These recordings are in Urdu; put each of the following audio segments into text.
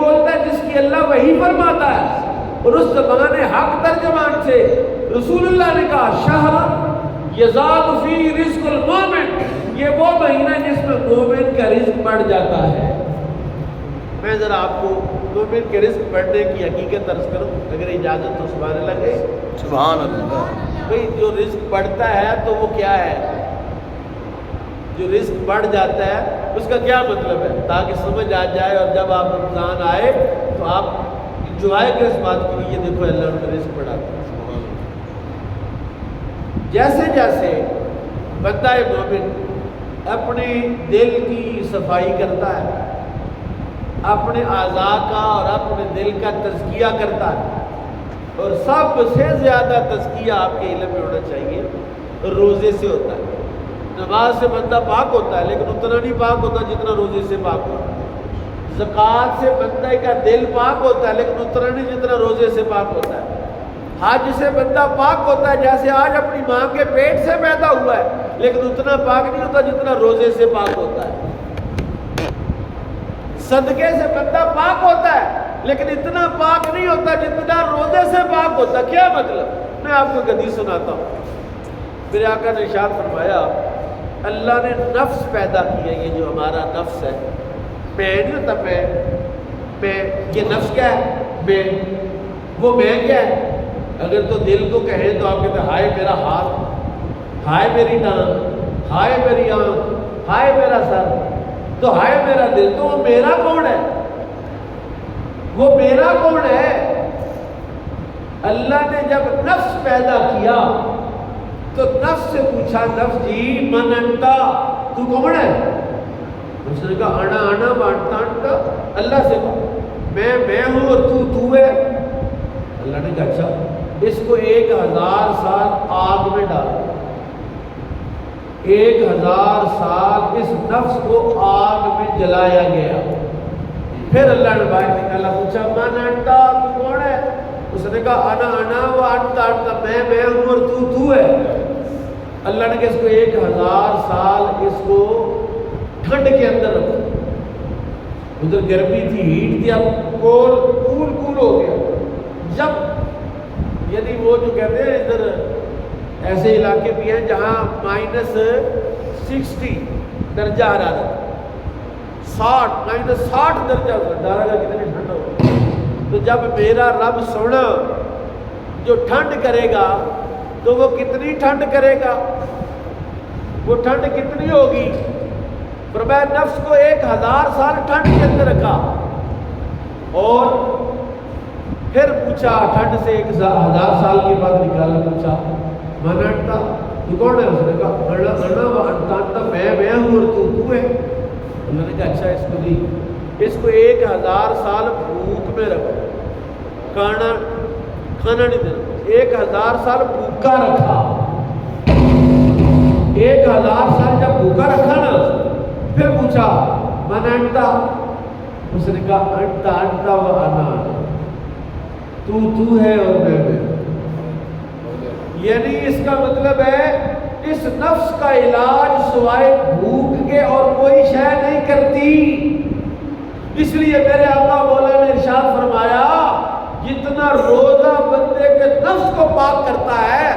بولتا ہے جس کی اللہ وحی فرماتا ہے۔ اور اس زبان حق ترجمان سے رسول اللہ نے کہا شہر یزاد فی رزق المومن، یہ وہ مہینہ جس میں مومن کا رزق بڑھ جاتا ہے۔ میں ذرا آپ کو مومن کے رزق بڑھنے کی حقیقت عرض کروں، اگر اجازت تو سبحان اللہ کہے۔ سبحان اللہ۔ بھئی جو رزق بڑھتا ہے تو وہ کیا ہے؟ جو رزق بڑھ جاتا ہے اس کا کیا مطلب ہے، تاکہ سمجھ آ جائے اور جب آپ رمضان آئے تو آپ انجوائے کریں اس بات کے لیے، دیکھو اللہ نے رزق بڑھاتا ہے۔ جیسے جیسے بندہ مومن اپنے دل کی صفائی کرتا ہے، اپنے اعضاء کا اور اپنے دل کا تزکیہ کرتا ہے، اور سب سے زیادہ تزکیہ آپ کے علم میں ہونا چاہیے روزے سے ہوتا ہے۔ نماز سے بندہ پاک ہوتا ہے لیکن اتنا نہیں پاک ہوتا جتنا روزے سے پاک ہوتا ہے۔ زکوٰۃ سے بندے کا دل پاک ہوتا ہے لیکن اتنا نہیں جتنا روزے سے پاک ہوتا ہے۔ حج سے بندہ پاک ہوتا ہے، جیسے آج اپنی ماں کے پیٹ سے پیدا ہوا ہے، لیکن اتنا پاک نہیں ہوتا جتنا روزے سے پاک ہوتا ہے۔ صدقے سے بندہ پاک ہوتا ہے لیکن اتنا پاک نہیں ہوتا جتنا روزے سے پاک ہوتا ہے۔ کیا مطلب؟ میں آپ کو حدیث سناتا ہوں۔ میرے آقا نے ارشاد فرمایا اللہ نے نفس پیدا کیا، یہ جو ہمارا نفس ہے، میں نہیں ہوتا میں یہ نفس کیا ہے؟ میں، وہ میں کیا ہے؟ اگر تو دل کو کہیں تو آپ کہتے ہیں ہائے میرا ہاتھ، ہائے میری ٹانگ، ہائے میری آنکھ، ہائے میرا سر، تو ہائے میرا دل، تو وہ میرا کون ہے؟ وہ میرا کون ہے؟ اللہ نے جب نفس پیدا کیا تو نفس سے پوچھا، نفس جی من انتا، تو کون ہے؟ اس نے کہا انا انا وانتا انتا، اللہ سے کہا میں ہوں اور تو ہے۔ اللہ نے کہا اچھا اس کو 1000 سال آگ میں ڈالو، 1000 سال اس نفس کو آگ میں جلایا گیا۔ پھر اللہ نے باہر نکالا، پوچھا من انتا، تو کون ہے؟ اس نے کہا انا انا و انتا انتا، میں ہوں اور تو ہے۔ اللہ نے کہا اس کو 1000 سال اس کو ٹھنڈ کے اندر رکھو، ادھر گرمی تھی، ہیٹ تھی، اب کول ہو گیا۔ جب یعنی وہ جو کہتے ہیں ادھر ایسے علاقے بھی ہیں جہاں -60 درجہ حرارت، 60 درجہ ڈالا گا کتنی ٹھنڈ ہوگی۔ تو جب میرا رب سونا جو ٹھنڈ کرے گا تو وہ کتنی ٹھنڈ کرے گا، وہ ٹھنڈ کتنی ہوگی؟ فرمایا نفس کو 1000 سال ٹھنڈ کے اندر رکھا، اور پھر پوچھا ٹھنڈ سے 1000 سال کے بعد نکالا، پوچھا من انتا، تو کون ہے؟ اس نے کہا انا و انتا انتا، میں ہوں اور تو ہے۔ انہوں نے کہا اچھا اس کو نہیں، اس کو 1000 سال بھوک میں رکھو، کھانا نہیں دینا، 1000 سال بھوکا رکھا۔ 1000 سال جب بھوکا رکھا نا، پھر پوچھا من انتا، اس نے کہا انتا انتا و انا، تو ہے اور میں۔ یعنی اس کا مطلب ہے اس نفس کا علاج سوائے بھوک کے اور کوئی شے نہیں کرتی۔ اس لیے میرے آقا مولا نے ارشاد فرمایا جتنا روزہ بندے کے نفس کو پاک کرتا ہے،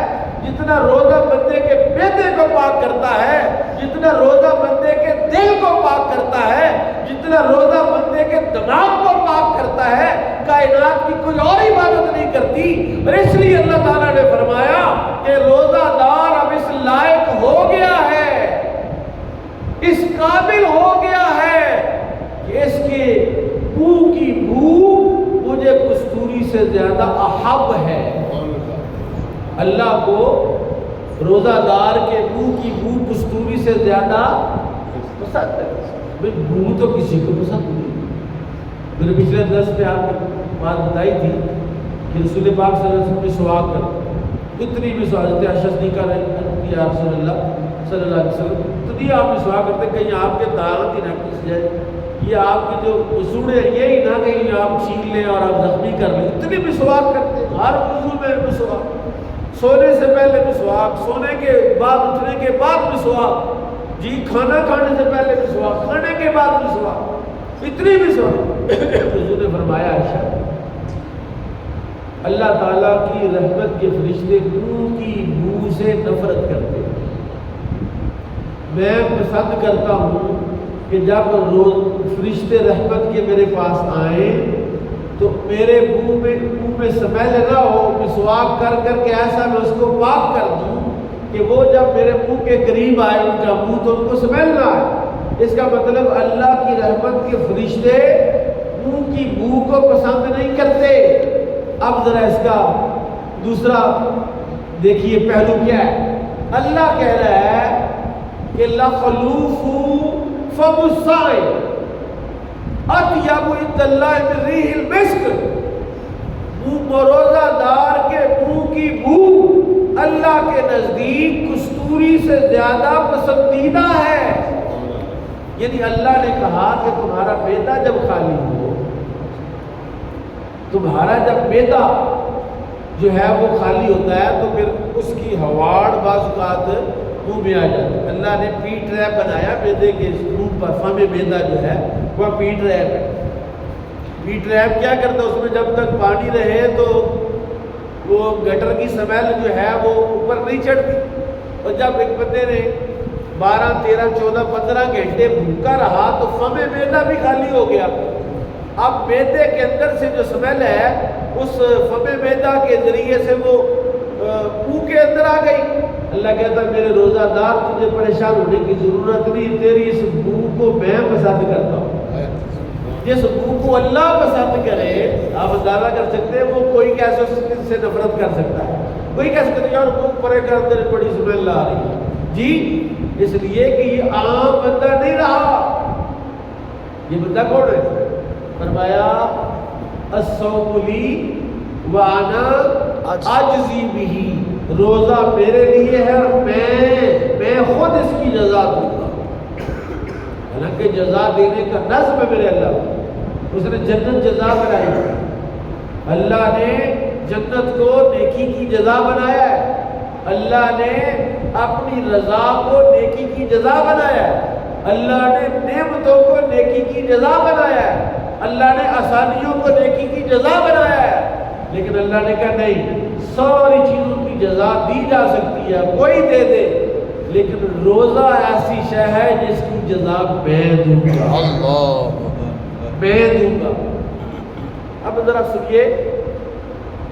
جتنا روزہ بندے کے معدے کو پاک کرتا ہے، جتنا روزہ بندے کے دل کو پاک کرتا ہے، جتنا روزہ بندے کے دماغ کو پاک کرتا ہے، کائنات کی کوئی اور عبادت نہیں کرتی۔ اور اس لیے اللہ تعالیٰ نے فرمایا کہ روزہ دار اب اس لائق ہو گیا ہے، اس قابل ہو گیا ہے کہ اس کے منہ کی بو مجھے کستوری سے زیادہ احب ہے۔ اللہ کو روزہ دار کے منہ کی بو کستوری سے زیادہ پسند ہے۔ بھئی بو تو کسی کو پسند نہیں۔ میں نے پچھلے درس میں آپ کو بات بتائی تھی کہ رسول پاک صلی اللہ علیہ وسلم نے سوال کر اتنی بھی سوال اشدی کا رہی یا رسول اللہ صلی اللہ علیہ وسلم، اتنی آپ نے سوال کرتے کہیں آپ کے دانت ہی نہ پس جائے، یہ آپ کی جو مسوڑے ہیں یہی نہ کہیں آپ چھین لیں اور آپ زخمی کر لیں، اتنی بھی سوال کرتے ہیں۔ ہر وضو میں مسواک، سونے سے پہلے مسواک، سونے کے بعد اٹھنے کے بعد مسواک، جی کھانا کھانے سے پہلے مسواک، کھانے کے بعد مسواک۔ اتنی بھی سوچ حضور نے فرمایا عائشہ اللہ تعالیٰ کی رحمت کے فرشتے منہ کی بو سے نفرت کرتے ہیں. میں پسند کرتا ہوں کہ جب روز فرشتے رحمت کے میرے پاس آئیں تو میرے منہ میں سمیل نہ ہو, مسواک کر کر کے ایسا میں اس کو پاک کر دوں کہ وہ جب میرے منہ کے قریب آئے ان کا منہ تو ان کو سمیل نہ آئے. اس کا مطلب اللہ کی رحمت کے فرشتے منہ کی بو کو پسند نہیں کرتے. اب ذرا اس کا دوسرا دیکھیے پہلو کیا ہے. اللہ کہہ رہا ہے کہ لَخَلُوفُ فَمُ الصَّائِمِ اطیب عند اللہ من ریح المسک. روزہ دار کے منہ کی بو اللہ کے نزدیک کستوری سے زیادہ پسندیدہ ہے. یعنی اللہ نے کہا کہ تمہارا معدہ جب خالی ہو, تمہارا جب معدہ جو ہے وہ خالی ہوتا ہے تو پھر اس کی ہواڑ بعض اوقات منہ میں آ جاتی ہے. اللہ نے پیٹ ریپ بنایا معدے کے منہ پر, فم معدہ جو ہے وہ پیٹ ریپ ہے. پیٹ ریپ کیا کرتا ہے, اس میں جب تک پانی رہے تو وہ گٹر کی سمیل جو ہے وہ اوپر نہیں چڑھتی. اور جب ایک بندے نے 12, 13, 14, 15 گھنٹے بھوکا رہا تو فم معدہ بھی خالی ہو گیا. اب معدے کے اندر سے جو سمیل ہے اس فم معدہ کے ذریعے سے وہ منہ کے اندر آ گئی. اللہ کہتا ہے میرے روزہ دار تجھے پریشان ہونے کی ضرورت نہیں, تیری اس منہ کو میں پسند کرتا ہوں. جس منہ کو اللہ پسند کرے آپ اندازہ کر سکتے ہیں وہ کوئی کیسے اس سے نفرت کر سکتا ہے. کوئی کہہ سکتا ہے یار منہ پرے کر تیرے بڑی سمیل آ رہی ہے جی, اس لیے کہ یہ عام بندہ نہیں رہا. یہ بندہ کون ہے؟ فرمایا الصوم لی وانا اجزی بہ, روزہ میرے لیے ہے اور میں خود اس کی جزا دوں گا. حالانکہ جزا دینے کا نظم ہے میرے اللہ کو. اس نے جنت جزا بنائی, اللہ نے جنت کو نیکی کی جزا بنایا ہے. اللہ نے اپنی رضا کو نیکی کی جزا بنایا ہے. اللہ نے نعمتوں کو نیکی کی جزا بنایا ہے. اللہ نے آسانیوں کو نیکی کی جزا بنایا ہے. لیکن اللہ نے کہا نہیں, ساری چیزوں کی جزا دی جا سکتی ہے, کوئی دے دے, لیکن روزہ ایسی شے ہے جس کی جزا میں دوں گا, میں دوں گا. اب ذرا سنیے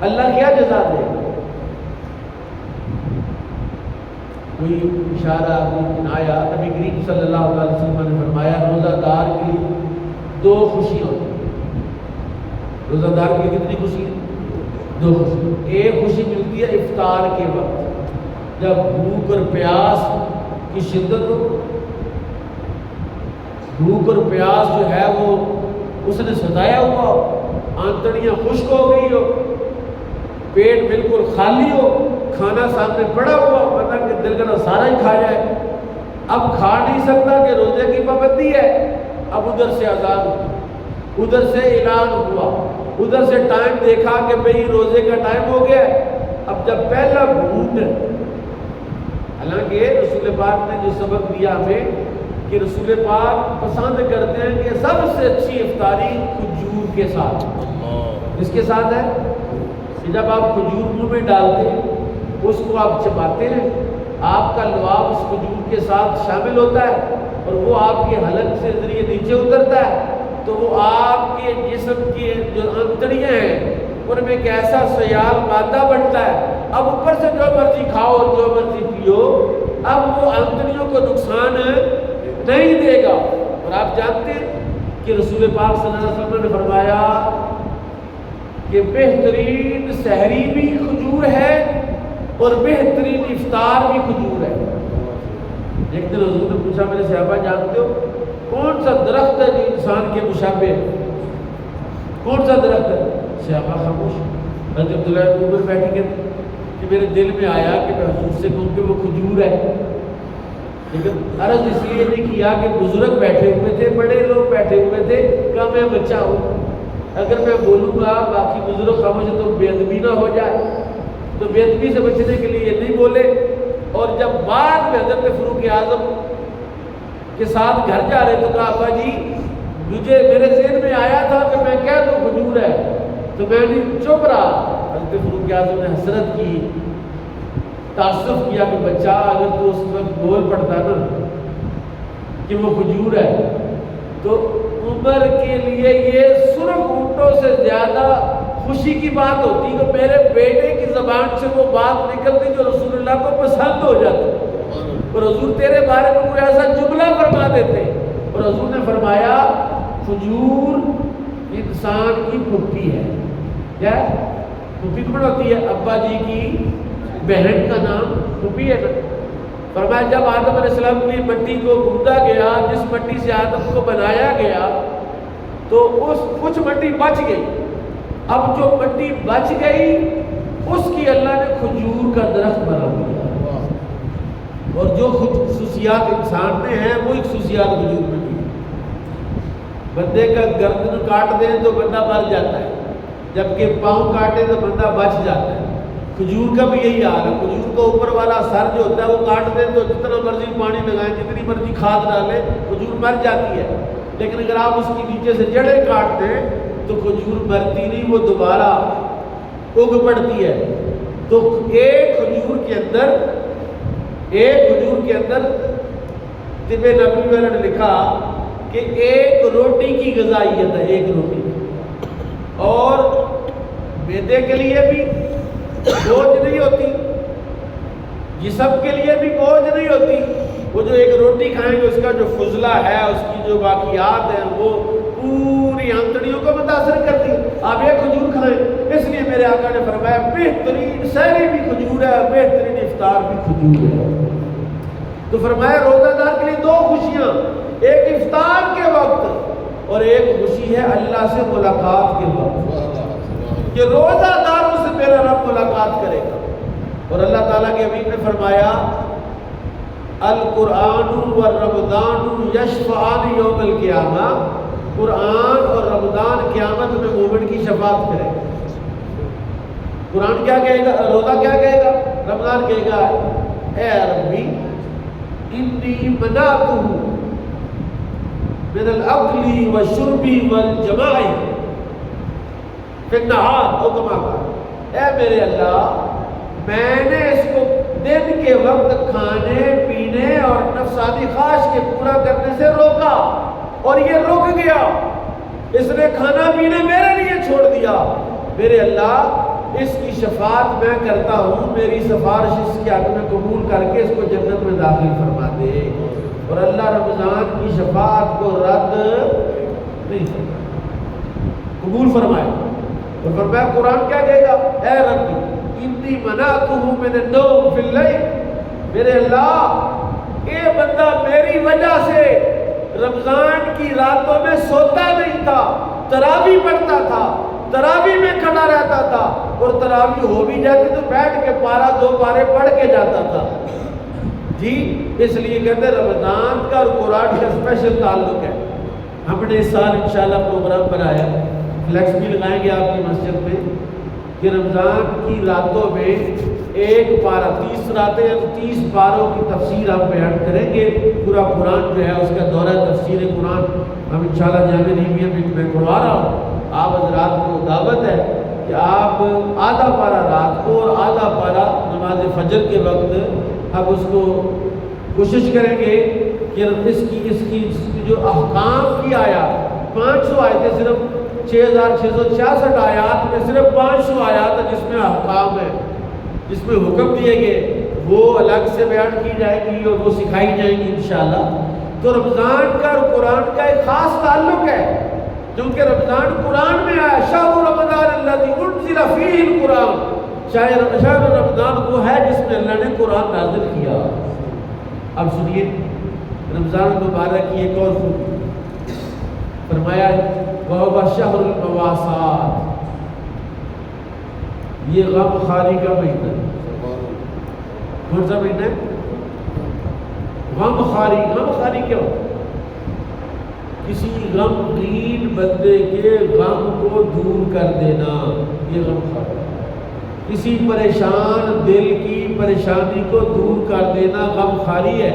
اللہ کیا جزا دے. کوئی اشارہ آیا, نبی کریم صلی اللہ علیہ وسلم نے فرمایا روزہ دار کی 2 خوشیاں ہوتی ہیں. روزہ دار کی کتنی خوشی ہے؟ 2 خوشی. ایک خوشی ملتی ہے افطار کے وقت جب بھوک اور پیاس کی شدت ہو. بھوک اور پیاس جو ہے وہ اس نے ستایا ہوا ہو, آنتڑیاں خشک ہو گئی ہو, پیٹ بالکل خالی ہو, کھانا سامنے پڑا ہوا, ورنہ کہ دل کا سارا ہی کھا جائے. اب کھا نہیں سکتا کہ روزے کی پابندی ہے. اب ادھر سے اذان ہوئی, ادھر سے اعلان ہوا, ادھر سے ٹائم دیکھا کہ بھئی روزے کا ٹائم ہو گیا ہے. اب جب پہلا گھونٹ, حالانکہ رسول پاک نے جو سبق دیا ہمیں کہ رسول پاک پسند کرتے ہیں کہ سب سے اچھی افطاری کھجور کے ساتھ. اس کے ساتھ ہے کہ جب آپ کھجور منہ میں ڈالتے ہیں, اس کو آپ چباتے ہیں, آپ کا لعاب اس کھجور کے ساتھ شامل ہوتا ہے اور وہ آپ کے حلق سے ذریعے نیچے اترتا ہے, تو وہ آپ کے جسم کی جو آنتڑیاں ہیں ان میں ایک ایسا سیال مادہ بنتا ہے. اب اوپر سے جو مرضی کھاؤ اور جو مرضی پیو, اب وہ آنتڑیوں کو نقصان نہیں دے گا. اور آپ جانتے ہیں کہ رسول پاک صلی اللہ علیہ وسلم نے فرمایا کہ بہترین سحری بھی کھجور ہے اور بہترین افطار بھی کھجور ہے. ایک دن حضور نے پوچھا میرے صحابہ جانتے ہو کون سا درخت ہے جو انسان کے مشابہ ہے؟ کون سا درخت ہے؟ صحابہ خاموش. حضرت عبداللہ بن عمر بیٹھے کہتے کہ میرے دل میں آیا کہ میں حضور سے کہوں کہ وہ کھجور ہے. لیکن عرض اس لیے نہیں کیا کہ بزرگ بیٹھے ہوئے تھے, بڑے لوگ بیٹھے ہوئے تھے, کہ میں بچہ ہوں, اگر میں بولوں گا باقی بزرگ خاموش ہے تو بے ادبی نہ ہو جائے, تو بے ادبی سے بچنے کے لیے نہیں بولے. اور جب بعد میں حضرت فاروق اعظم کے ساتھ گھر جا رہے تو کہا ابا جی میرے ذہن میں آیا تھا کہ میں کہہ دوں کھجور ہے، تو میں نے چپ رہا۔ حضرت فاروق اعظم نے حسرت کی، تعصب کیا کہ بچہ اگر تو اس وقت بول پڑتا نا کہ وہ کھجور ہے تو عمر کے لیے یہ سرخ اونٹوں سے زیادہ خوشی کی بات ہوتی کہ میرے بیٹے کی زبان سے وہ بات نکلتی جو رسول اللہ کو پسند ہو جاتی، اور حضور تیرے بارے میں کوئی ایسا جملہ فرما دیتے۔ اور حضور نے فرمایا کھجور انسان کی پھوپھی ہے۔ کیا پھوپھی کون ہوتی ہے؟ ابا جی کی بہن کا نام پھوپھی ہے نا۔ فرمایا جب آدم علیہ السلام کی مٹی کو گوندا گیا، جس مٹی سے آدم کو بنایا گیا، تو کچھ مٹی بچ گئی۔ اب جو مٹی بچ گئی اس کی اللہ نے کھجور کا درخت بنا دیا، اور جو خصوصیات انسان میں ہیں وہی خصوصیات کھجور میں بھی ہیں۔ بندے کا گردن کاٹ دیں تو بندہ مر جاتا ہے، جبکہ پاؤں کاٹے تو بندہ بچ جاتا ہے۔ کھجور کا بھی یہی حال ہے۔ کھجور کا اوپر والا سر جو ہوتا ہے وہ کاٹ دیں تو جتنا مرضی پانی لگائیں، جتنی مرضی کھاد ڈالیں، کھجور مر جاتی ہے۔ لیکن اگر آپ اس کی نیچے سے جڑیں کاٹ دیں تو کھجور مرتی نہیں، وہ دوبارہ اگ پڑتی ہے۔ تو ایک کھجور کے اندر طب نبوی والے نے لکھا کہ ایک روٹی کی غذائیت ہے، ایک روٹی، اور معدے کے لیے بھی بوجھ نہیں ہوتی، جسم کے لیے بھی بوجھ نہیں ہوتی۔ وہ جو ایک روٹی کھائیں گے اس کا جو فضلہ ہے، اس کی جو باقیات ہیں، وہ پوری آنتڑیوں کو متاثر کرتی ہے۔ آپ ایک کھجور کھائیں، اس لیے میرے آقا نے فرمایا بہترین سحری بھی کھجور ہے، بہترین افطار بھی کھجور ہے۔ تو فرمایا روزہ دار کے لیے دو خوشیاں، ایک افطار کے وقت اور ایک خوشی ہے اللہ سے ملاقات کے وقت، کہ روزہ داروں سے میرا رب ملاقات کرے گا۔ اور اللہ تعالیٰ کے حبیب نے فرمایا القرآن والرمضان یشفعان یوم القیامہ، قرآن اور رمضان قیامت میں مومن کی شفاعت کرے گا۔ قرآن کیا کہے گا؟ روزہ کیا کہے گا؟ رمضان کہے گا اے ربی انی منعتہ من الاکل والشرب والجماع فی النہار، او کما قال، اے میرے اللہ میں نے اس کو دن کے وقت کھانے پینے اور نفسانی خواہش کے پورا کرنے سے روکا، اور یہ رک گیا، اس نے کھانا پینا میرے لیے چھوڑ دیا۔ میرے اللہ اس کی شفاعت میں کرتا ہوں، میری سفارش اس کے حق میں قبول کر کے اس کو جنت میں داخل فرما دے۔ اور اللہ رمضان کی شفاعت کو رد نہیں فرمائے، قبول فرمائے۔ اور فرمایا قرآن کیا کہے گا؟ اے ربی انی منعتہ من النوم فی اللیل، میرے اللہ یہ بندہ میری وجہ سے رمضان کی راتوں میں سوتا نہیں تھا، تراویح پڑھتا تھا، تراویح میں کھڑا رہتا تھا، اور تراویح ہو بھی جاتی تو بیٹھ کے پارا دو پارے پڑھ کے جاتا تھا جی۔ اس لیے کہتے ہیں رمضان کا اور قرآن کا اسپیشل تعلق ہے۔ ہم نے اس سال انشاءاللہ پروگرام بنایا، فلیکس بھی لگائیں گے آپ کی مسجد میں، کہ رمضان کی راتوں میں ایک پارہ 30 راتیں یا 30 پاروں کی تفسیر ہم بیان کریں گے۔ پورا قرآن جو ہے اس کا دورہ تفسیر قرآن ہم انشاءاللہ جامعہ رحیمیہ میں کروا رہا ہوں۔ آپ حضرات کو دعوت ہے کہ آپ آدھا پارہ رات کو اور آدھا پارہ نماز فجر کے وقت اب اس کو کوشش کریں گے کہ اس کی جو احکام کی آیات 500 آیتیں، صرف 6666 آیات میں صرف 500 آیات ہے جس میں احکام ہے، جس میں حکم دیے گئے، وہ الگ سے بیان کی جائے گی اور وہ سکھائی جائیں گی انشاءاللہ۔ تو رمضان کا اور قرآن کا ایک خاص تعلق ہے، کیونکہ رمضان قرآن میں آیا، شہر رمضان الذی انزل فیہ القرآن، شہر رمضان وہ ہے جس میں اللہ نے قرآن نازل کیا۔ اب سنیے رمضان مبارک کی ایک اور خوبی، فرمایا وَهُوَ شَهْرُ الْمَوَاسَاتِ، یہ غم خاری کا مہینہ ہے۔ کون سا مہینہ ہے؟ غم خاری۔ غم خاری کیا ہوتا ہے؟ کسی غمگین بندے کے غم کو دور کر دینا، یہ غم خاری۔ کسی پریشان دل کی پریشانی کو دور کر دینا غم خاری ہے۔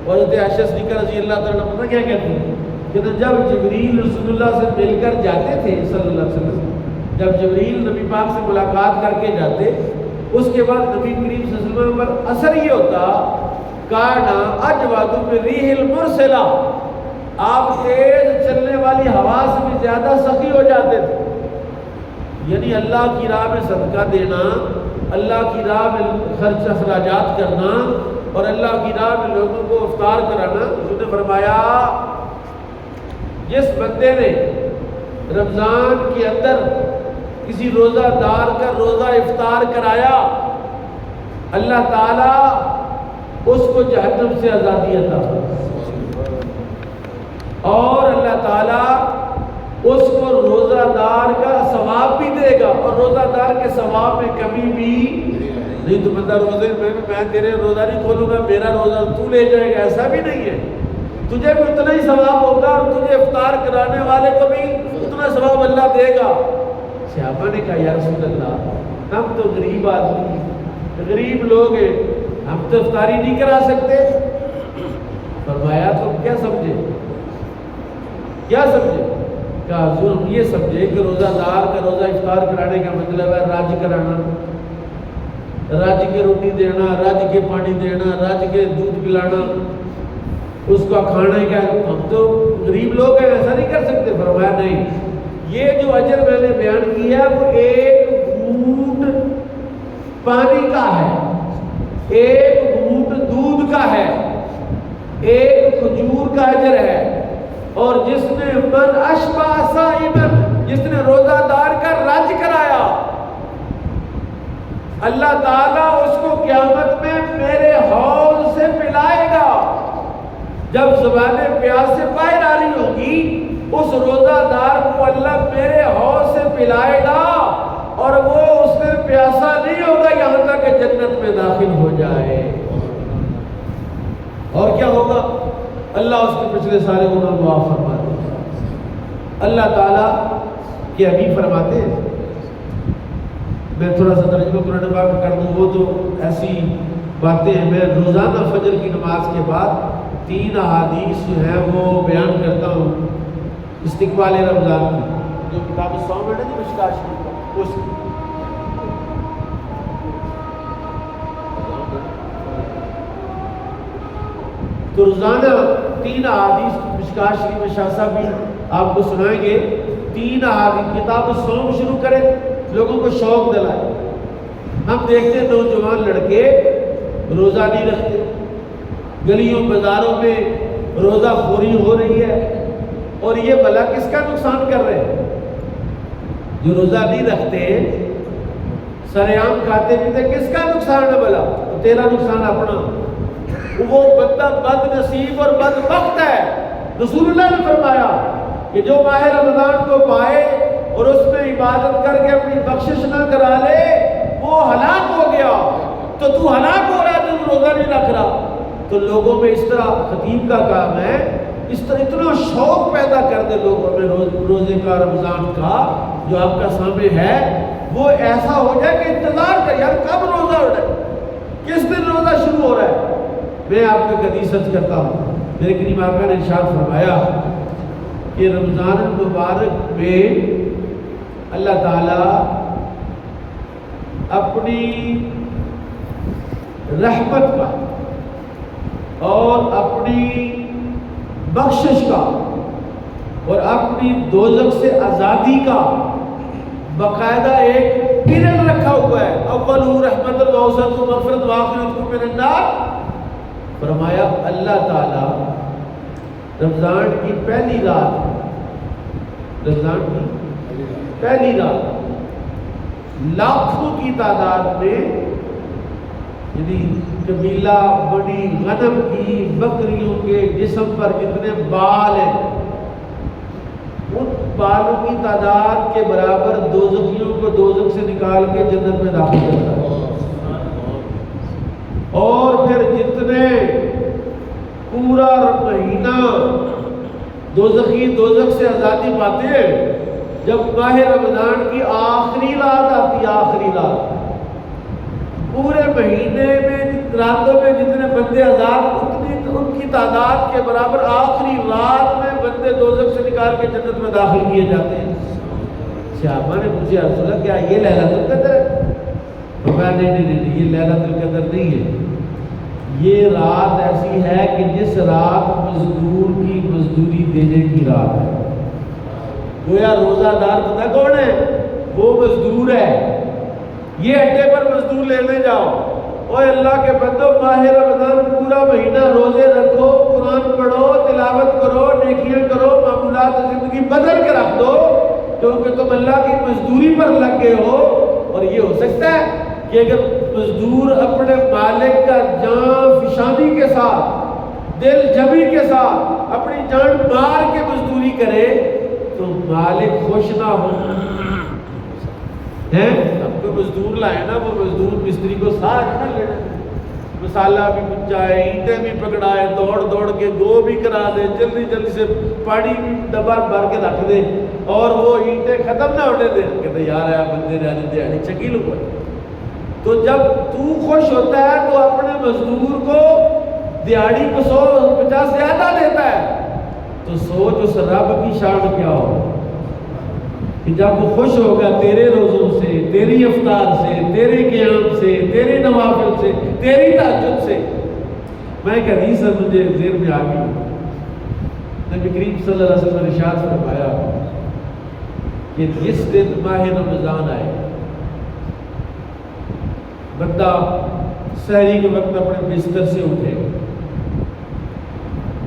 اور حضرت عائشہ صدیقہ رضی اللہ تعالیٰ عنہ پتہ کیا کہتی ہیں؟ کہ جب جبریل رسول اللہ سے مل کر جاتے تھے صلی اللہ علیہ وسلم، جب جبریل نبی پاک سے ملاقات کر کے جاتے، اس کے بعد نبی کریم صلی اللہ علیہ وسلم پر اثر یہ ہوتا کانا اجود من ریح المرسلہ، آپ تیز چلنے والی ہوا سے بھی زیادہ سخی ہو جاتے تھے۔ یعنی اللہ کی راہ میں صدقہ دینا، اللہ کی راہ میں خرچ اخراجات کرنا اور اللہ کی راہ میں لوگوں کو افطار کرانا۔ حضور نے فرمایا جس بندے نے رمضان کے اندر کسی روزہ دار کا روزہ افطار کرایا، اللہ تعالیٰ اس کو جہنم سے آزادی عطا اور اللہ تعالیٰ اس کو روزہ دار کا ثواب بھی دے گا، اور روزہ دار کے ثواب میں کمی بھی نہیں۔ تو بندہ روزے میں تیرے روزہ نہیں کھولوں گا، میرا روزہ تو لے جائے گا، ایسا بھی نہیں ہے۔ تجھے بھی اتنا ہی ثواب ہوگا اور تجھے افطار کرانے والے کو بھی اتنا ثواب اللہ دے گا۔ صحابہ نے کہا یا رسول اللہ ہم تو غریب آدمی ہیں، غریب لوگ ہیں، ہم تو افطاری نہیں کرا سکتے۔ فرمایا تم کیا سمجھے؟ کیا سمجھے؟ کہا حضور ہم یہ سمجھے کہ روزہ دار کا روزہ افطار کرانے کا مطلب ہے راج کرانا، راج کے روٹی دینا، راج کے پانی دینا، راج کے دودھ پلانا، اس کا کھانا کیا۔ ہم تو غریب لوگ ہیں، ایسا نہیں کر سکتے۔ فرمایا نہیں، یہ جو اجر میں نے بیان کیا وہ ایک گھونٹ پانی کا ہے، ایک گھونٹ دودھ کا ہے، ایک کھجور کا اجر ہے۔ اور جس نے من اشبع صائما، جس نے روزہ دار کا رج کرایا، اللہ تعالیٰ اس کو قیامت میں میرے حوض سے پلائے گا۔ جب زبان پیاس سے باہر آ رہی ہوگی، اس روزہ دار کو اللہ میرے حوض سے پلائے گا اور وہ اس میں پیاسا نہیں ہوگا یہاں تک کہ جنت میں داخل ہو جائے۔ اور کیا ہوگا؟ اللہ اس کے پچھلے سارے گناہ معاف فرما دے گا۔ اللہ تعالیٰ کے حبیب فرماتے ہیں، میں تھوڑا سا ترجمہ قرآن پاک کر دوں، وہ تو ایسی باتیں ہیں۔ میں روزانہ فجر کی نماز کے بعد 3 احادیث جو ہیں وہ بیان کرتا ہوں استقبال رمضان کی، جو کتاب الصوم ہے نا جی مشکوٰۃ شریف، اس تو روزانہ 3 احادیث مشکوٰۃ شریف میں شاہ صاحب بھی آپ کو سنائیں گے۔ 3 احادیث کتاب الصوم شروع کریں، لوگوں کو شوق دلائے۔ ہم دیکھتے ہیں نوجوان لڑکے روزہ نہیں رکھتے، گلیوں بازاروں میں روزہ خوری ہو رہی ہے، اور یہ بھلا کس کا نقصان کر رہے ہیں؟ جو روزہ نہیں رکھتے سر عام کھاتے پیتے، کس کا نقصان ہے بھلا؟ تیرا نقصان اپنا۔ وہ بندہ بد نصیب اور بدبخت ہے۔ رسول اللہ نے فرمایا کہ جو ماہ رمضان کو پائے اور اس میں عبادت کر کے اپنی بخشش نہ کرا لے وہ ہلاک ہو گیا۔ تو ہلاک ہو رہا ہے، تو روزہ نہیں رکھ رہا۔ تو لوگوں میں اس طرح خطیب کا کام ہے، اس طرح اتنا شوق پیدا کر دے لوگوں میں روزے کا، رمضان کا جو آپ کا سامنے ہے، وہ ایسا ہو جائے کہ انتظار کر یار کب روزہ ہو رہا ہے، کس دن روزہ شروع ہو رہا ہے۔ میں آپ کو حدیث سچ کرتا ہوں، میرے کریم آقا نے ارشاد فرمایا کہ رمضان المبارک میں اللہ تعالیٰ اپنی رحمت کا اور اپنی بخشش کا اور اپنی دوزخ سے آزادی کا باقاعدہ ایک پیریڈ رکھا ہوا ہے۔ اول رحمت ووسط مغفرت وآخرت من النار۔ فرمایا اللہ تعالیٰ رمضان کی پہلی رات، رمضان کی پہلی رات لاکھوں کی تعداد میں، یعنی قبیلہ بڑی غنم کی بکریوں کے جسم پر جتنے بال ہیں، ان بالوں کی تعداد کے برابر دوزخیوں کو دوزخ سے نکال کے جنت میں داخل کرتا ہے۔ اور پھر جتنے پورا مہینہ دوزخی دوزخ سے آزادی پاتے ہیں، جب ماہ رمضان کی آخری رات آتی ہے، آخری رات، پورے مہینے میں راتوں میں جتنے بندے آزاد ان کی تعداد کے برابر آخری رات میں بندے دوزخ سے نکال کے جنت میں داخل کیے جاتے ہیں۔ صحابہ نے پوچھا یا رسول اللہ کیا یہ لیلۃ القدر ہے؟ فرمایا نہیں، یہ لیلۃ القدر نہیں ہے، یہ رات ایسی ہے کہ جس رات مزدور کی مزدوری دینے کی رات ہے۔ گویا روزہ دار پتہ کون ہے؟ وہ مزدور ہے۔ یہ اڈے پر مزدور لینے جاؤ، اوے اللہ کے بندو ماہ رمضان پورا مہینہ روزے رکھو، قرآن پڑھو، تلاوت کرو، نیکیاں کرو، معمولات زندگی بدل کے رکھ دو، کیونکہ تم اللہ کی مزدوری پر لگ گئے ہو۔ اور یہ ہو سکتا ہے کہ اگر مزدور اپنے مالک کا جان فشانی کے ساتھ، دل جمی کے ساتھ اپنی جان مار کے مزدوری کرے تو مالک خوش نہ ہو ہیں؟ اب کوئی مزدور لائے نا، وہ مزدور مستری کو ساتھ نہ لینا، مسالہ بھی پچائے، اینٹیں بھی پکڑائے، دوڑ دوڑ کے گو بھی کرا دے، جلدی جلدی سے پانی بھی ڈبہ بھر کے رکھ دے، اور وہ اینٹیں ختم نہ ہونے دے، کہتے یار ہے بندے رہنے دیہڑی چنگی لوگ۔ تو جب تو خوش ہوتا ہے تو اپنے مزدور کو دیہڑی کو 150 زیادہ دیتا ہے، تو سوچ اس رب کی شان کیا ہو کہ جب وہ خوش ہوگا تیرے روزوں سے، تیری افطار سے، تیرے قیام سے، تیرے نوافل سے، تیری تہجد سے۔ میں ایک حدیث ہے مجھے ذہن میں آ گئی، نبی کریم صلی اللہ علیہ وسلم نے ارشاد فرمایا کہ جس دن ماہ رمضان آئے، بندہ سحری کے وقت اپنے بستر سے اٹھے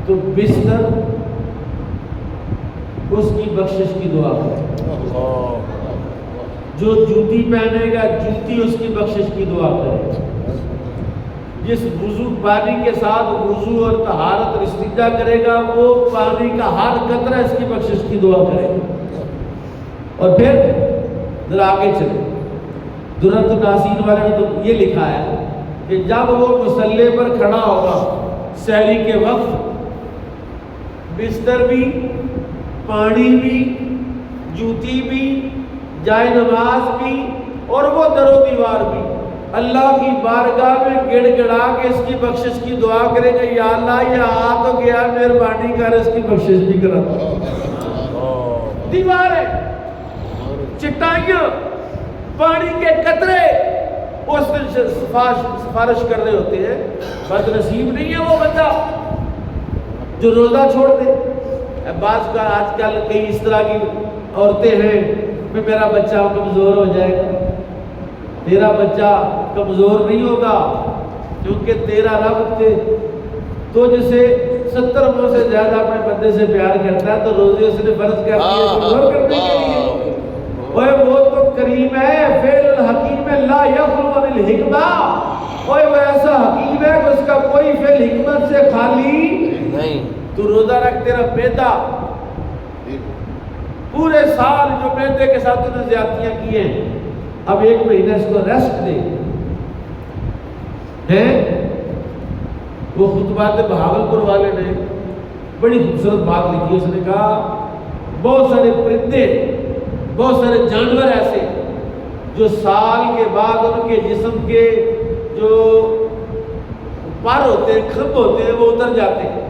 تو بستر اس کی بخشش کی دعا کرے، جو جوتی پہنے گا جوتی اس کی بخشش کی دعا کرے، جس وضو پانی کے ساتھ وضو اور طہارت اور استنجا کرے گا وہ پانی کا ہر قطرہ اس کی بخشش کی دعا کرے گا۔ اور پھر ذرا آگے چلے، درۃ الناسین والے نے تو یہ لکھا ہے کہ جب وہ مصلی پر کھڑا ہوگا سحری کے وقت، بستر بھی، پانی بھی، جوتی بھی، جائے نماز بھی، اور وہ در و دیوار بھی، اللہ کی بارگاہ میں گڑ گڑا کے اس کی بخشش کی دعا کرے گا، یا اللہ یہ آ تو گیا، مہربانی کر اس کی بخشش بھی کرا۔ دیوار ہے، چٹائیاں، پانی کے قطرے اس دن سفارش کر رہے ہوتے ہیں۔ بد نصیب نہیں ہے وہ بندہ جو روزہ چھوڑ دے۔ بعض کا آج کل کئی اس طرح کی عورتیں ہیں کہ میرا بچہ کمزور ہو جائے گا۔ تیرا بچہ کمزور نہیں ہوگا، کیونکہ تیرا رب تجھ سے 70 ماہ سے زیادہ اپنے بندے سے پیار کرتا ہے، تو روزے اس نے فرض کر دیے کمزور کرنے کے لیے۔ وہ تو کریم ہے، فعل الحکیم لا یخلو عن الحکمہ، وہ ایسا حکیم ہے کہ اس کا کوئی فعل حکمت سے خالی نہیں۔ تو روزہ رکھ، تیرا بیٹا پورے سال جو بیٹے کے ساتھ انہیں زیادتیاں کی ہیں، اب ایک مہینہ اس کو ریسٹ دے۔ وہ خطبات بہاولپور والے نے بڑی خوبصورت بات لکھی، اس نے کہا بہت سارے پرندے، بہت سارے جانور ایسے جو سال کے بعد ان کے جسم کے جو پر ہوتے ہیں، کھمب ہوتے ہیں، وہ اتر جاتے ہیں۔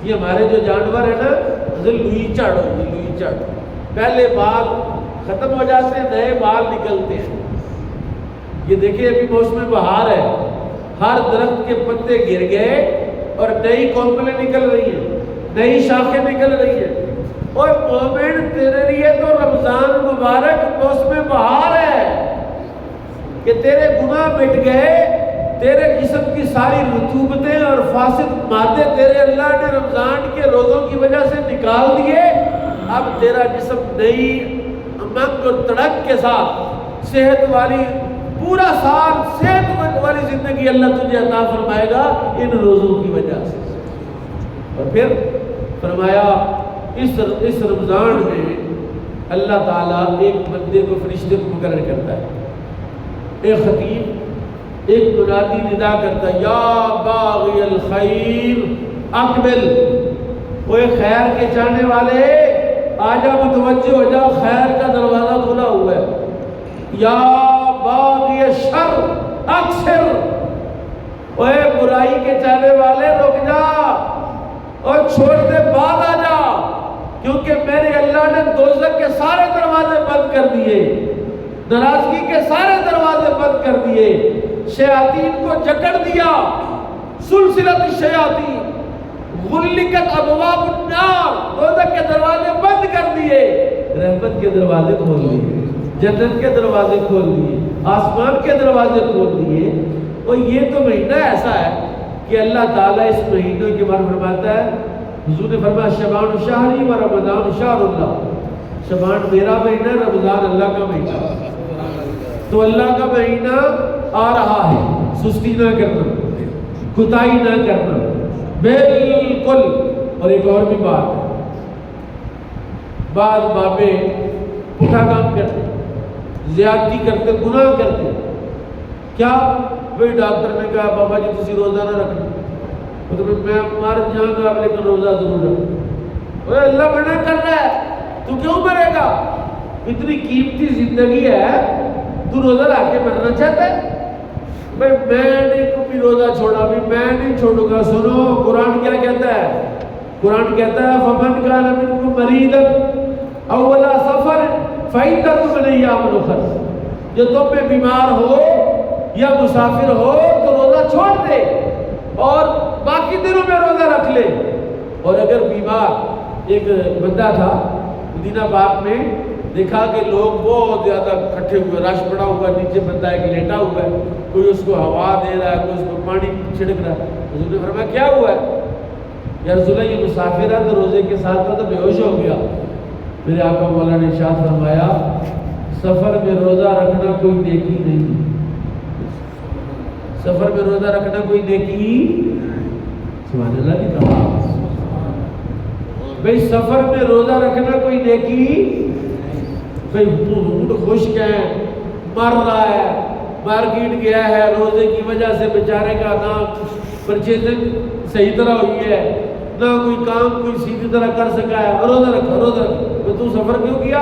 یہ ہمارے جو جانور ہیں نا، لوئی چڑھ ہوتی، لوئی چڑھ، پہلے بال ختم ہو جاتے ہیں، نئے بال نکلتے ہیں۔ یہ دیکھیں ابھی موسم بہار ہے، ہر درخت کے پتے گر گئے اور نئی کونپلیں نکل رہی ہیں، نئی شاخیں نکل رہی ہیں۔ اور مومن تیرے لیے تو رمضان مبارک موسم بہار ہے کہ تیرے گناہ مٹ گئے، تیرے جسم کی ساری رطوبتیں اور فاسد مادے تیرے اللہ نے رمضان کے روزوں کی وجہ سے نکال دیے۔ اب تیرا جسم نئی امنگ اور تڑک کے ساتھ صحت والی، پورا سال صحت مند والی زندگی اللہ تجھے عطا فرمائے گا ان روزوں کی وجہ سے۔ اور پھر فرمایا اس رمضان میں اللہ تعالیٰ ایک بندے کو فرشتے کو مقرر کرتا ہے، ایک خطیب، ایک منادی ندا کرتا ہے، یا باغی الخیر اقبل، وہ خیر کے چاہنے والے آجا متوجہ ہو جا، خیر کا دروازہ کھلا ہوا ہے۔ یا باغی الشر اکثر، برائی کے چاہنے والے رک جا اور چھوڑ دے، بعد آ جا، کیونکہ میرے اللہ نے دوزخ کے سارے دروازے بند کر دیے، ناراضگی کے سارے دروازے بند کر دیے، شیاطین کو جکڑ دیا، سلسلۃ الشیاطین، غلقت ابواب النار، دوزخ کے دروازے بند کر دیے، رحمت کے دروازے کھول دیے، جنت کے دروازے کھول دیے، آسمان کے دروازے کھول دیے۔ اور یہ تو مہینہ ایسا ہے کہ اللہ تعالیٰ اس مہینے کے بارے میں فرماتا ہے، حضور نے فرمایا شعبان شہری و رمضان شہر اللہ، شعبان میرا مہینہ، رمضان اللہ کا مہینہ۔ تو اللہ کا مہینہ آ رہا ہے، سستی نہ کرنا، کوتاہی نہ کرنا، بالکل۔ اور ایک اور بھی بات ہے، بعض بابے پٹھا کام کرتے، زیادتی کرتے، گناہ کرتے، کیا؟ بھئی ڈاکٹر نے کہا بابا جی تسی روزہ نہ رکھنا، تو میں مر جاؤں گا لیکن روزہ ضرور رکھنا۔ اوہ اللہ منع کر رہا ہے، تو کیوں مرے گا؟ اتنی قیمتی زندگی ہے، تو روزہ رکھ کے مرنا چاہتا ہے؟ بھئی میں نے کبھی روزہ چھوڑا، بھی میں نہیں چھوڑوں گا۔ سنو قرآن کیا کہتا ہے؟ قرآن کہتا ہے فَمَنْ كَانَ مِنْكُمْ مَرِيضًا أَوْ عَلَىٰ سَفَرٍ فَعِدَّةٌ مِنْ أَيَّامٍ أُخَرَ، جو تم میں بیمار ہو یا مسافر ہو تو روزہ چھوڑ دے اور باقی دنوں میں روزہ رکھ لے۔ اور اگر بیمار، ایک بندہ تھا مدینہ پاک میں، دیکھا کہ لوگ بہت زیادہ کھٹے ہوئے، رش پڑا ہوا، نیچے بندہ ایک لیٹا ہوا ہے، کوئی اس کو ہوا دے رہا ہے، کوئی اس کو پانی چھڑک رہا ہے۔ حضور نے فرمایا کیا ہوا ہے؟ یا رسول اللہ یہ مسافر ہے تو روزے کے ساتھ تھا تو بے ہوش ہو گیا۔ میرے آقا مولا نے ارشاد فرمایا سفر میں روزہ رکھنا کوئی نیکی نہیں، سفر میں روزہ رکھنا کوئی نیکی، سبحان اللہ کی کہا بھئی سفر میں روزہ رکھنا کوئی نیکی، بھئی موڈ خشک ہے، مر رہا ہے، مارکیٹ گیا ہے، روزے کی وجہ سے بیچارے کا نہ پرچیزنگ صحیح طرح ہوئی ہے، نہ کوئی کام کوئی سیدھی طرح کر سکا ہے، اور روزہ رکھا، روزہ رکھا، تو سفر کیوں کیا؟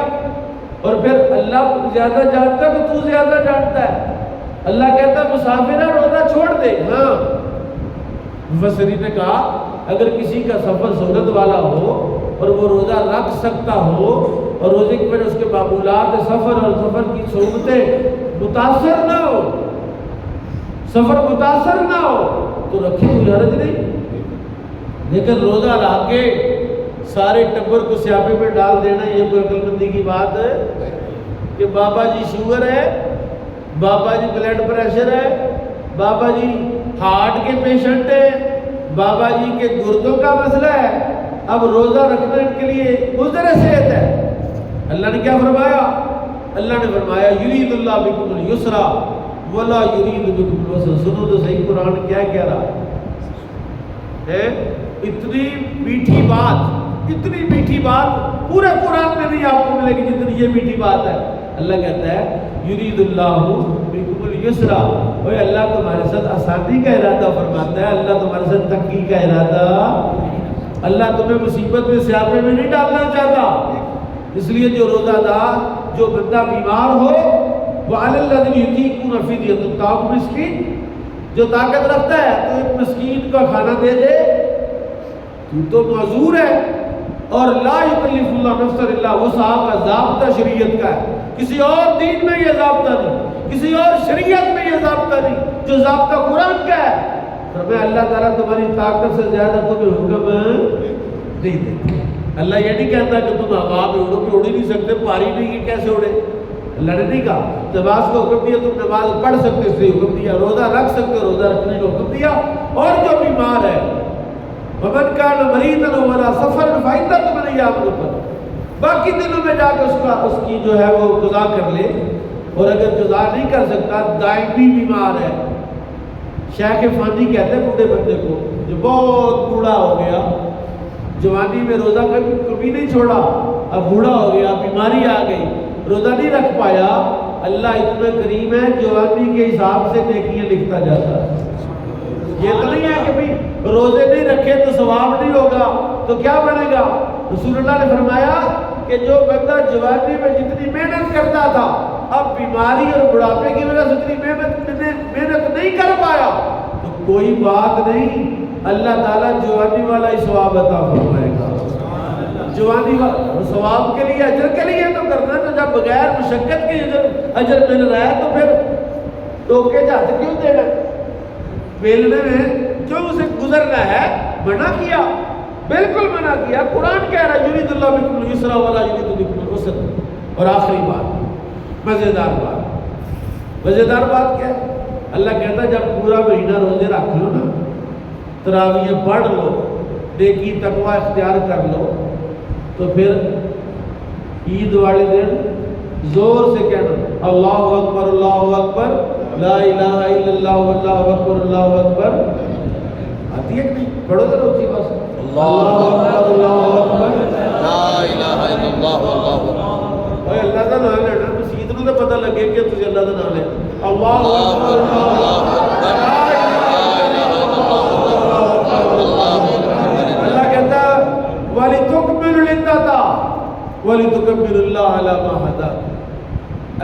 اور پھر اللہ زیادہ جانتا ہے تو زیادہ جانتا ہے۔ اللہ کہتا ہے مسافر ہے روزہ چھوڑ دے۔ ہاں مفسرین نے کہا اگر کسی کا سفر سہولت والا ہو اور وہ روزہ رکھ سکتا ہو اور روزے کی وجہ اس کے معمولات سفر اور سفر کی صحبتیں متاثر نہ ہو، سفر متاثر نہ ہو تو رکھے کوئی حرج نہیں، لیکن روزہ لا کے سارے ٹبر کو سیاپے میں ڈال دینا یہ کوئی عقل مندی کی بات ہے؟ کہ بابا جی شوگر ہے، بابا جی بلڈ پریشر ہے، بابا جی ہارٹ کے پیشنٹ ہے، بابا جی کے گردوں کا مسئلہ ہے، اب روزہ رکھنا ان کے لیے عذر صحت ہے۔ اللہ نے کیا فرمایا؟ اللہ نے فرمایا یرید اللہ بکم اليسر ولا یرید بکم العسر۔ سنو تو صحیح قرآن کیا کہہ رہا ہے؟ اتنی میٹھی بات، اتنی میٹھی بات پورے قرآن میں نہیں آپ کو ملے گی جتنی یہ میٹھی بات ہے۔ اللہ کہتا ہے یرید اللہ بکم اليسر، اوے اللہ تمہارے ساتھ آسانی کا ارادہ فرماتا ہے، اللہ تمہارے ساتھ تنگی کا ارادہ، اللہ تمہیں مصیبت میں سیاپے میں نہیں ڈالنا چاہتا۔ اس لیے جو روزہ دار، جو بندہ بیمار ہو، وَعَلَى الَّذِينَ يُطِيقُونَ فِدْيَةٌ طَعَامُ مِسْكِين، جو طاقت رکھتا ہے تو ایک مسکین کا کھانا دے دے، تو معذور ہے۔ اور لا یکلف اللہ نفسا الا وسعہا کا ضابطہ شریعت کا ہے، کسی اور دین میں یہ ضابطہ نہیں، کسی اور شریعت میں یہ ضابطہ نہیں، جو ضابطہ قرآن کا ہے۔ فرمایا اللہ تعالیٰ تمہاری طاقت سے زیادہ تمہیں حکم نہیں دیتا۔ اللہ یہ نہیں کہتا کہ تم ہوا میں اڑو، بھی اڑ ہی نہیں سکتے، پاری نہیں ہے کیسے اڑے؟ اللہ نے نہیں کہا نماز کو حکم دیا تم نماز پڑھ سکتے اس لیے حکم دیا، روزہ رکھ سکتے روزہ رکھنے کو حکم دیا، اور جو بیمار ہے وَمَنْ كَانَ مَرِيضًا أَوْ عَلَىٰ سَفَرٍ فَعِدَّةٌ مِنْ أَيَّامٍ أُخَرَ، باقی دنوں میں جا کے اس کی جو ہے وہ قضا کر لے۔ اور اگر قضا نہیں کر سکتا، دائمی بیمار ہے، شیخ فانی کہتے ہیں بوڑھے بندے کو جو بہت بوڑھا ہو گیا، جوانی میں روزہ کبھی نہیں چھوڑا، اب بوڑھا ہو گیا، بیماری آ گئی، روزہ نہیں رکھ پایا، اللہ اتنا کریم ہے جوانی کے حساب سے نیکیاں لکھتا جاتا ہے۔ یہ تو نہیں ہے کہ بھی روزے نہیں رکھے تو ثواب نہیں ہوگا تو کیا بنے گا؟ رسول اللہ نے فرمایا کہ جو بندہ جوانی میں جتنی محنت کرتا تھا اب بیماری اور بڑھاپے کی وجہ سے اتنی محنت نہیں کر پایا تو کوئی بات نہیں، اللہ تعالیٰ جوانی والا ہی ثواب عطا فرمائے گا۔ جوانی والا ثواب کے لیے، اجر کے لیے تو کرنا، تو جب بغیر مشقت کے اجر مل رہا ہے تو پھر ٹوکے جہاں کیوں دینا؟ بیلنے میں کیوں اسے گزرنا ہے؟ منع کیا، بالکل منع کیا۔ قرآن کہہ رہا ہے یرید اللہ بکم الیسر ولا یرید بکم العسر۔ اور آخری بات، مزیدار بات، مزیدار بات کیا ہے؟ اللہ کہتا ہے جب پورا مہینہ روزے رکھ لو نا، تراویح پڑھ لو، نیکی تقوی اختیار کر لو، تو پھر عید والے دن زور سے کہنا اللہ اکبر اللہ اکبر لا الہ الا اللہ واللہ اکبر اللہ اکبر۔ آتی ہے کہ نہیں؟ پڑھو ذرا اونچی بات سے، اللہ اکبر اللہ اکبر لا الہ الا اللہ واللہ اکبر۔ اوے اللہ کا نام لینا، مسجد نوں تو پتہ لگے کہ تسی اللہ کا نام لینا۔ اللہ اکبر اللہ اکبر لا الہ الا اللہ۔ اللہ کہتا وَلِتُكْمِلُوا الْعِدَّةَ وَلِتُكَبِّرُوا اللَّهَ عَلَىٰ مَا هَدَاكُمْ۔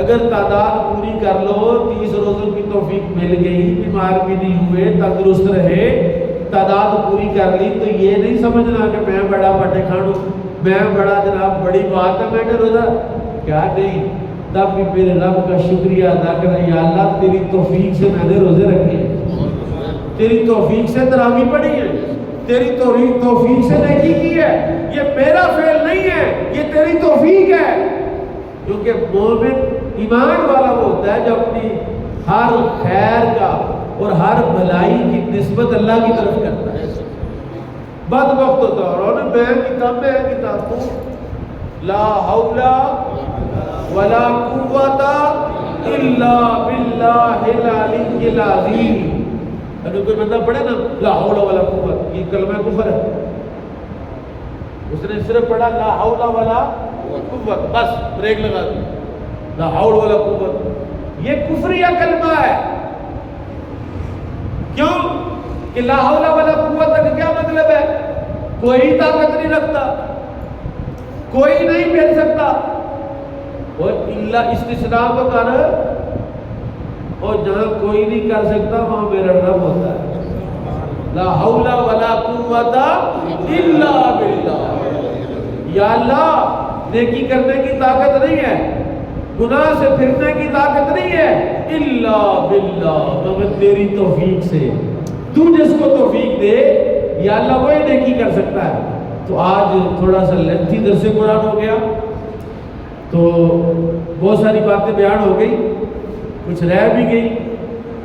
اگر تعداد پوری کر لو، 30 روزوں کی توفیق مل گئی، بیمار بھی نہیں ہوئے، تندرست رہے، تعداد پوری کر لی، تو یہ نہیں سمجھنا کہ میں بڑا پٹے کھاڑوں، میں بڑا جناب بڑی بات ہے میں نے روزہ کیا نہیں، تب بھی میرے رب کا شکریہ ادا کرنا، یا اللہ تیری توفیق سے میں نے روزے رکھے، تیری توفیق سے تراویح پڑھی ہے، تیری توفیق سے نیکی کی ہے، یہ میرا فعل نہیں ہے، یہ تیری توفیق ہے۔ کیونکہ مومن ایمان والا وہ ہوتا ہے جو اپنی ہر خیر کا اور ہر بھلائی کی نسبت اللہ کی طرف کرتا ہے۔ بدبخت ہوتا ہے اور میں کتاب تو لا حول ولا قوت الا باللہ العلی العظیم۔ اگر کوئی بندہ پڑھے نا لا حول ولا قوت، یہ کلمہ کفر ہے، اس نے صرف پڑھا لا حول ولا قوت، بس بریک لگا دی، لا حول ولا قوت، یہ کفریہ کلمہ ہے۔ کیوں کہ لا حول ولا قوت کا کیا مطلب ہے؟ کوئی طاقت نہیں رکھتا، کوئی نہیں پھیل سکتا، اور اللہ استثناء تو کر، اور جہاں کوئی نہیں کر سکتا وہاں میرا رب ہوتا ہے۔ لا حول ولا قوت الا باللہ۔ یا اللہ نیکی کرنے کی طاقت نہیں ہے، گناہ سے پھرنے کی طاقت نہیں ہے، الا باللہ، مگر تیری توفیق سے، تو جس کو توفیق دے یا اللہ وہی نیکی کر سکتا ہے۔ تو آج تھوڑا سا لینتھی درس قرآن ہو گیا، تو بہت ساری باتیں بیان ہو گئی، کچھ رہ بھی گئی،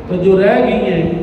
تو جو رہ گئی ہیں